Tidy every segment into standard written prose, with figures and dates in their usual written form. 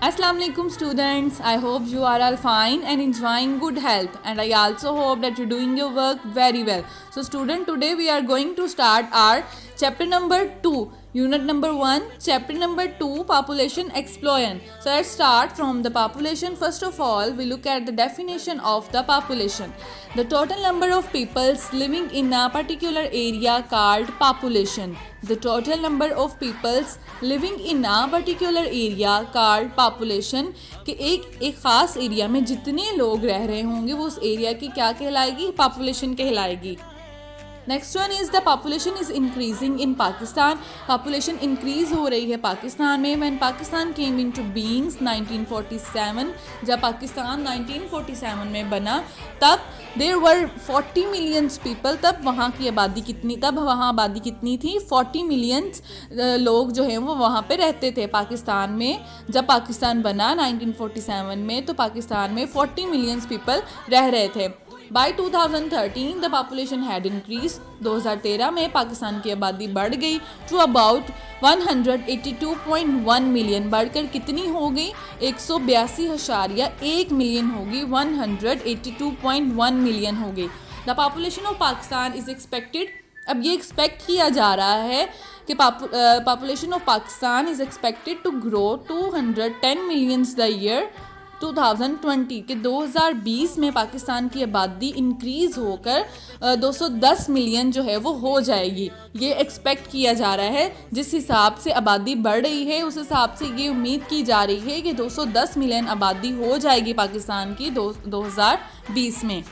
Assalamu alaikum students. I hope you are all fine and enjoying good health, and I also hope that you're doing your work very well. So student, today we are going to start our chapter number 2, unit number 1, chapter number 2, population explosion. So let's start from the population. First of all, we look at the definition of the population. The total number of peoples living in a particular area called population. The total number of peoples living in a particular area called population कि एक ख़ास area में जितने लोग रह रहे होंगे वो उस एरिया की क्या कहलाएगी? पॉपुलेशन कहलाएगी. Next one is the population is increasing in Pakistan. Population increase हो रही है पाकिस्तान में. When Pakistan came into beings 1947, जब पाकिस्तान 1947 में बना तब देयर वर 40 मिलियंस पीपल. तब वहाँ की आबादी कितनी थी? 40 मिलियंस लोग जो हैं वो वहाँ पे रहते थे पाकिस्तान में. जब पाकिस्तान बना 1947 में तो पाकिस्तान में 40 मिलियंस पीपल रह रहे थे. By 2013 the population had increased. 2013 में पाकिस्तान की आबादी बढ़ गई to about 182.1 मिलियन. बढ़कर कितनी हो गई? 182.1 मिलियन होगी. 182.1 मिलियन हो गई. The population of Pakistan is expected. अब ये एक्सपेक्ट किया जा रहा है कि population of Pakistan is expected to grow 210 millions the year 2020 के 2020 में पाकिस्तान की आबादी इंक्रीज़ होकर 210 मिलियन जो है वो हो जाएगी. ये एक्सपेक्ट किया जा रहा है. जिस हिसाब से आबादी बढ़ रही है उस हिसाब से ये उम्मीद की जा रही है कि 210 मिलियन आबादी हो जाएगी पाकिस्तान की 2020 में.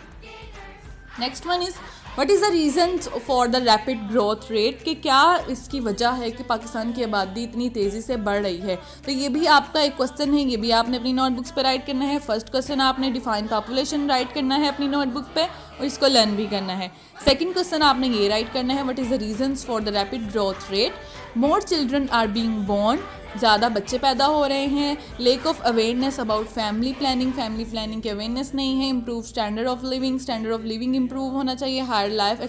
Next one is what is the reasons for the rapid growth rate. कि क्या इसकी वजह है कि पाकिस्तान की आबादी इतनी तेज़ी से बढ़ रही है. तो ये भी आपका एक क्वेश्चन है. ये भी आपने अपनी नोटबुक्स पे राइट करना है. फर्स्ट क्वेश्चन आपने डिफाइन पॉपुलेशन राइट करना है अपनी नोटबुक पे और इसको लर्न भी करना है. सेकंड क्वेश्चन आपने ये राइट करना है what is the reasons for the rapid growth rate. More children are being born. ज़्यादा बच्चे पैदा हो रहे हैं. Lack of awareness about family planning की अवेयरनेस नहीं है. Improve standard of living improve होना चाहिए. हायर लाइफ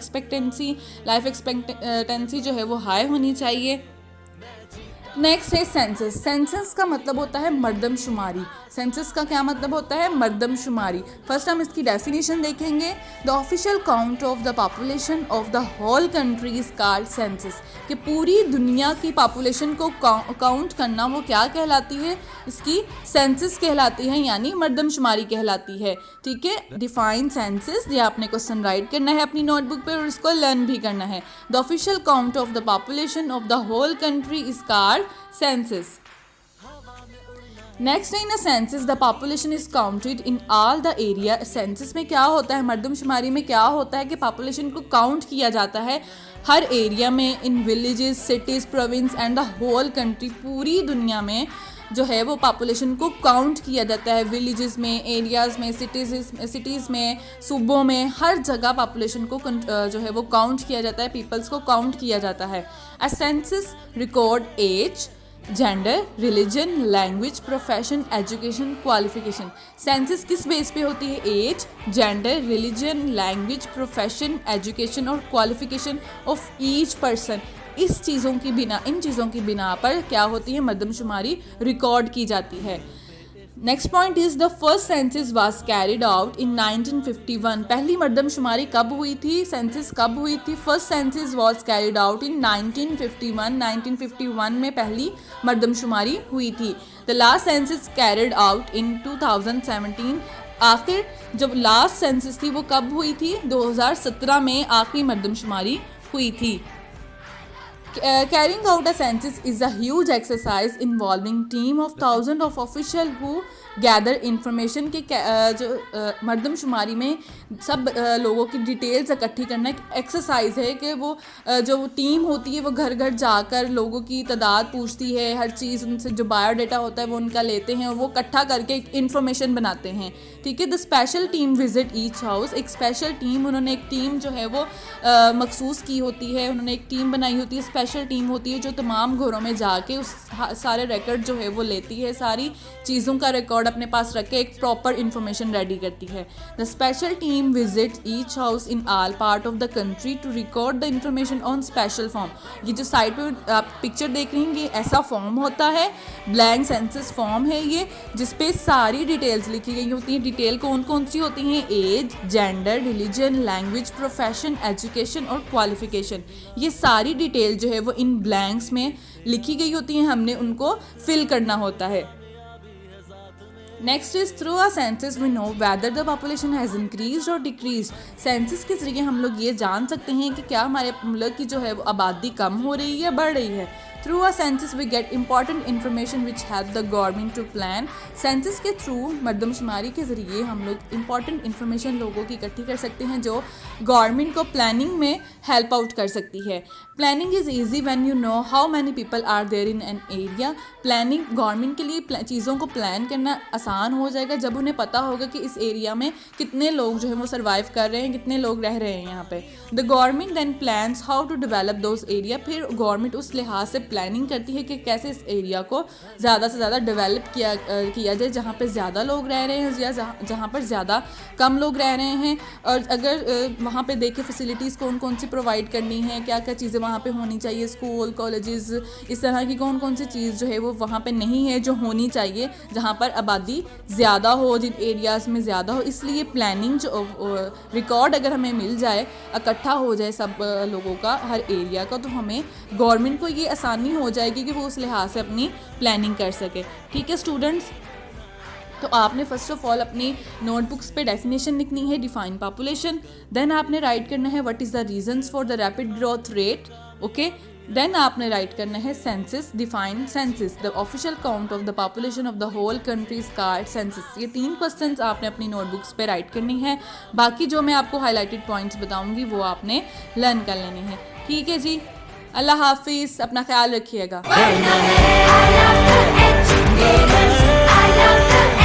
एक्सपेक्टेंसी जो है वो हाई होनी चाहिए. नेक्स्ट है सेंसस. सेंसस का मतलब होता है मर्दमशुमारी. सेंसस का क्या मतलब होता है? मर्दमशुमारी. फर्स्ट हम इसकी डेफिनेशन देखेंगे. The official count of the population of the whole country is called census. कि पूरी दुनिया की पॉपुलेशन को काउंट करना वो क्या कहलाती है? इसकी सेंसस कहलाती है, यानी मर्दमशुमारी कहलाती है. ठीक है, डिफाइन सेंसस. ये आपने क्वेश्चन राइट करना है अपनी नोटबुक पर और इसको लर्न भी करना है. The official count of the population of the whole country is called census. Next in a census the population is counted in all the area. Census में क्या होता है? मर्दमशुमारी में क्या होता है कि पॉपुलेशन को काउंट किया जाता है हर एरिया में. In villages, cities, province and the whole country. पूरी दुनिया में जो है वो पॉपुलेशन को काउंट किया जाता है. विलेजेस में, एरियाज़ में, सिटीज़ में, सूबों में, हर जगह पॉपुलेशन को जो है वो काउंट किया जाता है. पीपल्स को काउंट किया जाता है. A census record age, gender, religion, language, profession, education, qualification. Census किस बेस पे होती है? Age, gender, religion, language, profession, education और क्वालिफिकेशन ऑफ ईच पर्सन. इन चीज़ों की बिना पर क्या होती है? मर्दमशुमारी रिकॉर्ड की जाती है. Next point is the first census was carried out in 1951. पहली मर्दमशुमारी कब हुई थी? सेंसस कब हुई थी? First census was carried out in 1951. 1951 में पहली मर्दमशुमारी हुई थी. The last census carried out in 2017. आखिर जब लास्ट सेंसस थी वो कब हुई थी? 2017 में आखिरी मर्दमशुमारी हुई थी. Carrying out a census is a huge exercise involving team of thousands of officials who gather information. के जो मर्दमशुमारी में सब लोगों की डिटेल्स इकट्ठी करना एक एक्सरसाइज है. कि वो जो टीम होती है वो घर घर जाकर लोगों की तादाद पूछती है. हर चीज़ उनसे जो बायोडाटा होता है वो उनका लेते हैं और वो इकट्ठा करके एक इन्फॉर्मेशन बनाते हैं. ठीक है. The special team visit each house. एक स्पेशल टीम, उन्होंने एक टीम जो है वो मखसूस की होती है. उन्होंने एक टीम बनाई होती है स्पेशल टीम होती है जो तमाम घरों में जाके उस सारे रिकॉर्ड जो है वो लेती है, सारी चीज़ों का रिकॉर्ड अपने पास रख के एक प्रॉपर इंफॉर्मेशन रेडी करती है। The special team visit each house in all part of the country to record the information on special form. ये जो साइड पे आप पिक्चर देख रही हैं ये ऐसा फॉर्म होता है, ब्लैंक सेंसस फॉर्म है ये, जिसपे सारी डिटेल्स लिखी गई होती हैं। डिटेल कौन कौन सी होती हैं? Age, gender, religion, language, profession, education और क्वालिफिकेशन। ये सारी डिटेल जो है वो इन ब्लैंक्स में लिखी गई होती हैं, हमने उनको फिल करना होता है। Next is through a census we know whether the population has increase और डिक्रीज। सेंसस के जरिए हम लोग ये जान सकते हैं कि क्या हमारे मुल्क की जो है वो आबादी कम हो रही है, बढ़ रही है। Through a census we get important information which help the government to plan. Census के थ्रू मरदमशुमारी के ज़रिए हम लोग इंपॉर्टेंट इन्फॉर्मेशन लोगों की इकट्ठी कर सकते हैं जो गवर्नमेंट को प्लानिंग में हेल्प आउट कर सकती है। Planning is easy when you know how many people are there in an area. Planning government के लिए चीज़ों को प्लान करना आसान हो जाएगा जब उन्हें पता होगा कि इस एरिया में कितने लोग जो है वो सर्वाइव कर रहे हैं, कितने लोग रह रहे हैं यहाँ पे। The government then plans how to develop those area. फिर गवर्नमेंट उस लिहाज से प्लानिंग करती है कि कैसे इस एरिया को ज़्यादा से ज़्यादा डेवलप किया जाए, जहाँ पे ज़्यादा लोग रह रहे हैं या जहाँ पर ज़्यादा कम लोग रह रहे हैं। और अगर वहाँ पे देखें फैसिलिटीज़ कौन कौन सी प्रोवाइड करनी है, क्या क्या चीज़ें वहाँ पे होनी चाहिए, स्कूल, कॉलेजेस, इस तरह की कौन कौन सी चीज़ जो है वो वहाँ पे नहीं है जो होनी चाहिए जहाँ पर आबादी ज़्यादा हो, जिन एरियाज़ में ज़्यादा हो। इसलिए प्लानिंग जो रिकॉर्ड अगर हमें मिल जाए, इकट्ठा हो जाए सब लोगों का, हर एरिया का, तो हमें गवर्नमेंट को ये आसानी हो जाएगी कि वो उस लिहाज से अपनी प्लानिंग कर सके। ठीक है स्टूडेंट्स, तो आपने फर्स्ट ऑफ ऑल अपनी नोटबुक्स पे डेफिनेशन लिखनी है, डिफाइन पॉपुलेशन। देन आपने राइट करना है what is the reasons for the rapid growth rate. Okay, then आपने राइट करना है census, define census, the official count of the population of the whole countries called census. ये 3 questions आपने अपनी notebooks पे राइट करनी है। बाकी जो मैं आपको हाईलाइटेड पॉइंट्स बताऊंगी वो आपने लर्न कर लेने हैं। ठीक है जी, अल्लाह हाफिज़, अपना ख्याल रखिएगा।